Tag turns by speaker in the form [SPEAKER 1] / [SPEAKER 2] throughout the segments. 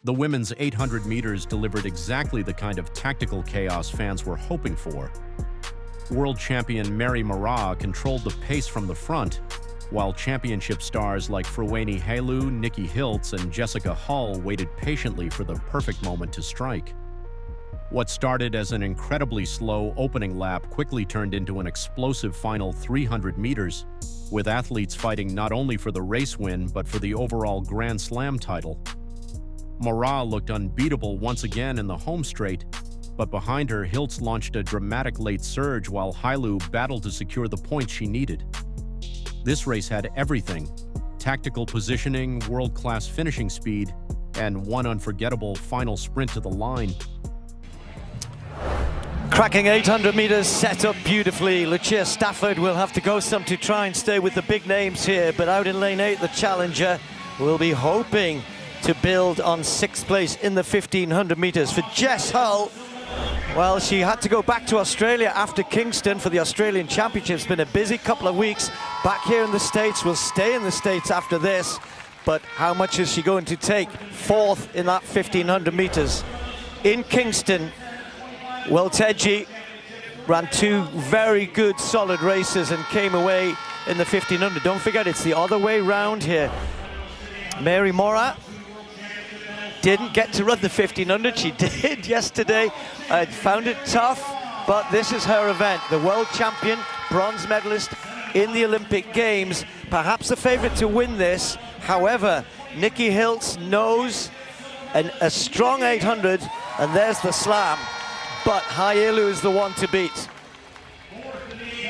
[SPEAKER 1] The women's 800 meters delivered exactly the kind of tactical chaos fans were hoping for. World champion Mary Moraa controlled the pace from the front, while championship stars like Freweyni Hailu, Nikki Hiltz, and Jessica Hull waited patiently for the perfect moment to strike. What started as an incredibly slow opening lap quickly turned into an explosive final 300 meters, with athletes fighting not only for the race win but for the overall Grand Slam title. Moraa looked unbeatable once again in the home straight, but behind her, Hiltz launched a dramatic late surge while Hailu battled to secure the points she needed. This race had everything: tactical positioning, world-class finishing speed, and one unforgettable final sprint to the line.
[SPEAKER 2] Cracking 800 meters set up beautifully. Lucia Stafford will have to go some to try and stay with the big names here, but out in lane 8, the challenger will be hoping to build on 6th place in the 1500 meters. For Jess Hull, well, she had to go back to Australia after Kingston for the Australian Championship. It's been a busy couple of weeks back here in the States. Will stay in the States after this, but how much is she going to take? 4th in that 1500 meters. In Kingston, Welteji ran 2 very good, solid races and came away in the 1500. Don't forget, it's the other way round here. Mary Moraa didn't get to run the 1500. She did yesterday. I found it tough, but this is her event. The world champion, bronze medalist in the Olympic Games, perhaps the favorite to win this. However, Nikki Hiltz knows a strong 800, and there's the slam. But Hailu is the one to beat.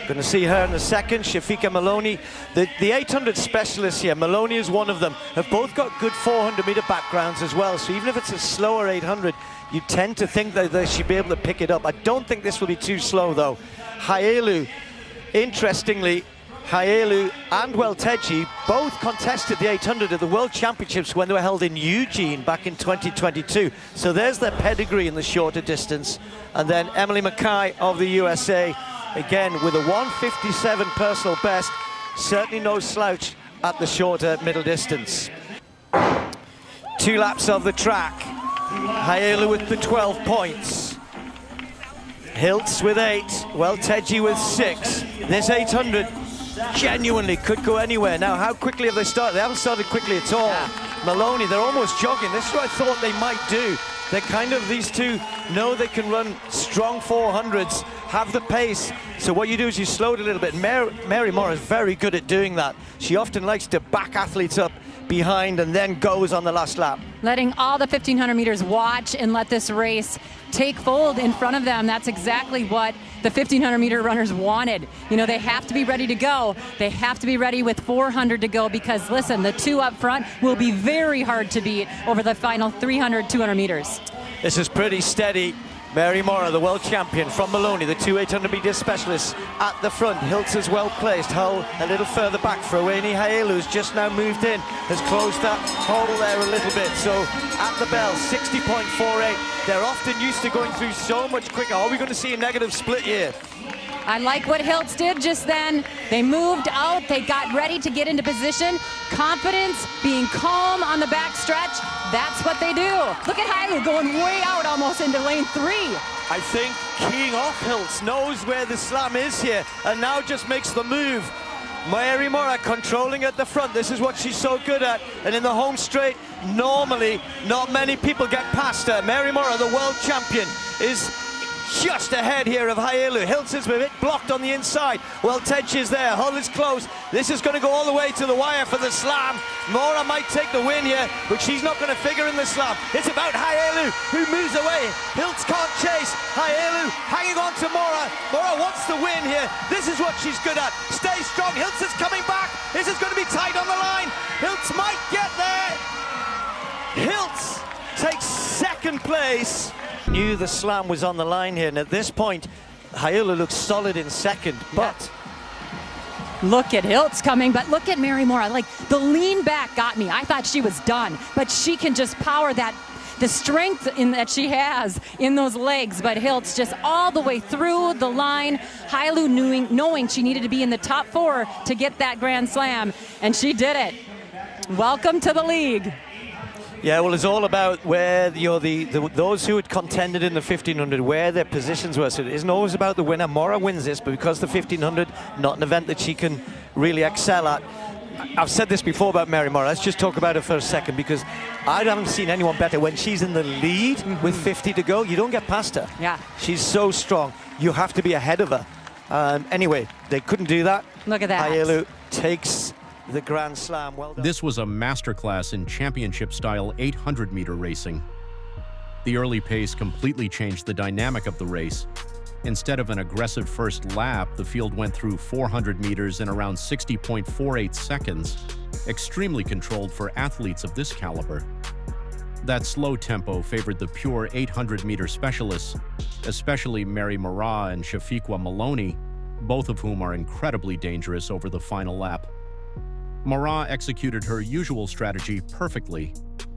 [SPEAKER 2] Going to see her in a second. Shafika Maloney, the 800 specialists here, Maloney is one of them, have both got good 400-meter backgrounds as well. So even if it's a slower 800, you tend to think that they should be able to pick it up. I don't think this will be too slow, though. Hailu, interestingly, Hailu and Welteji both contested the 800 at the World Championships when they were held in Eugene back in 2022. So there's their pedigree in the shorter distance. And then Emily Mackay of the USA, again with a 1:57 personal best, certainly no slouch at the shorter middle distance. 2 laps of the track. Hailu with the 12 points. Hiltz with 8, Welteji with 6. This 800 genuinely could go anywhere. Now, how quickly have they started? They haven't started quickly at all. Maloney, they're almost jogging. This is what I thought they might do. They're kind of, these two know they can run strong 400s, have the pace. So what you do is you slow it a little bit. Mary Moraa is very good at doing that. She often likes to back athletes up behind and then goes on the last lap.
[SPEAKER 3] Letting all the 1500 meters watch and let this race take fold in front of them. That's exactly what the 1500 meter runners wanted. You know, they have to be ready to go. They have to be ready with 400 to go because, listen, the 2 up front will be very hard to beat over the final 300, 200 meters.
[SPEAKER 2] This is pretty steady. Mary Moraa, the world champion from Maloney, the 2 800-meter specialists at the front. Hiltz is well placed. Hull a little further back. Freweyni Hailu, who's just now moved in, has closed that hole there a little bit. So at the bell, 60.48. They're often used to going through so much quicker. Are we going to see a negative split here?
[SPEAKER 3] I like what Hiltz did just then. They moved out, they got ready to get into position. Confidence, being calm on the back stretch, that's what they do. Look at Hailu going way out almost into lane 3.
[SPEAKER 2] I think keying off Hiltz knows where the slam is here and now just makes the move. Mary Moraa controlling at the front. This is what she's so good at. And in the home straight, normally not many people get past her. Mary Moraa, the world champion, is just ahead here of Hailu. Hiltz is a bit blocked on the inside. Welteji is there. Hull is close. This is going to go all the way to the wire for the slam. Moraa might take the win here, but she's not going to figure in the slam. It's about Hailu, who moves away. Hiltz can't chase. Hailu hanging on to Moraa. Moraa wants the win here. This is what she's good at. Stay strong. Hiltz is coming back. This is going to be tight on the line. Hiltz might get there. Hiltz takes 2nd place. Knew the slam was on the line here, and at this point Hailu looks solid in 2nd, but
[SPEAKER 3] look at Hiltz coming, but look at Mary Moraa. Like, the lean back got me. I thought she was done, but she can just power that, the strength that she has in those legs. But Hiltz just all the way through the line. Hailu knowing she needed to be in the top 4 to get that Grand Slam, and she did it. Welcome to the league.
[SPEAKER 2] Yeah, well, it's all about where those who had contended in the 1500, where their positions were. So it isn't always about the winner. Moraa wins this, but because the 1500, not an event that she can really excel at. I've said this before about Mary Moraa. Let's just talk about her for a second, because I haven't seen anyone better. When she's in the lead with 50 to go, you don't get past her.
[SPEAKER 3] Yeah.
[SPEAKER 2] She's so strong. You have to be ahead of her. Anyway, they couldn't do that.
[SPEAKER 3] Look at that.
[SPEAKER 2] Hailu takes the Grand Slam. Well done.
[SPEAKER 1] This was a masterclass in championship-style 800-meter racing. The early pace completely changed the dynamic of the race. Instead of an aggressive first lap, the field went through 400 meters in around 60.48 seconds, extremely controlled for athletes of this caliber. That slow tempo favored the pure 800-meter specialists, especially Mary Moraa and Shafiqua Maloney, both of whom are incredibly dangerous over the final lap. Moraa executed her usual strategy perfectly.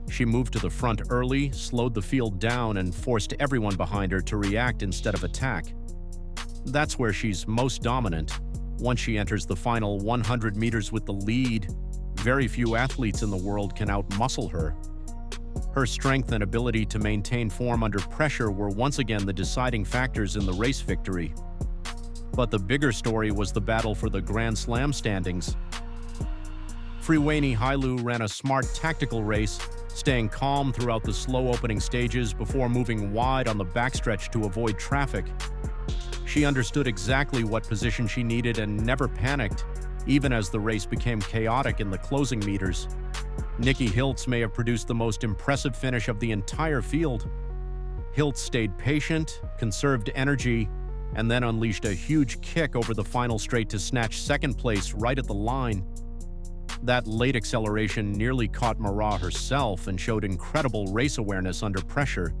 [SPEAKER 1] She moved to the front early, slowed the field down, and forced everyone behind her to react instead of attack. That's where she's most dominant. Once she enters the final 100 meters with the lead, very few athletes in the world can outmuscle her. Her strength and ability to maintain form under pressure were once again the deciding factors in the race victory. But the bigger story was the battle for the Grand Slam standings. Freweyni Hailu ran a smart tactical race, staying calm throughout the slow opening stages before moving wide on the backstretch to avoid traffic. She understood exactly what position she needed and never panicked, even as the race became chaotic in the closing meters. Nikki Hiltz may have produced the most impressive finish of the entire field. Hiltz stayed patient, conserved energy, and then unleashed a huge kick over the final straight to snatch second place right at the line. That late acceleration nearly caught Moraa herself and showed incredible race awareness under pressure.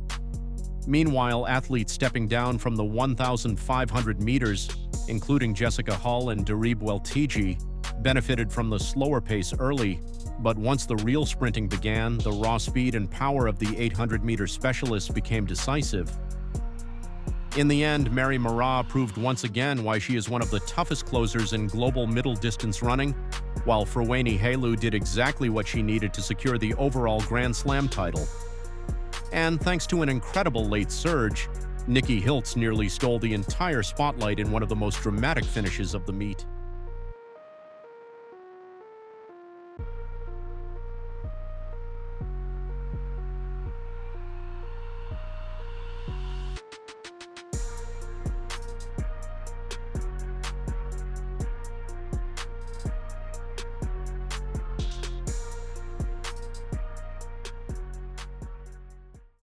[SPEAKER 1] Meanwhile, athletes stepping down from the 1,500 meters, including Jessica Hull and Diribe Welteji, benefited from the slower pace early, but once the real sprinting began, the raw speed and power of the 800-meter specialists became decisive. In the end, Mary Moraa proved once again why she is one of the toughest closers in global middle distance running, while Freweyni Hailu did exactly what she needed to secure the overall Grand Slam title. And thanks to an incredible late surge, Nikki Hiltz nearly stole the entire spotlight in one of the most dramatic finishes of the meet.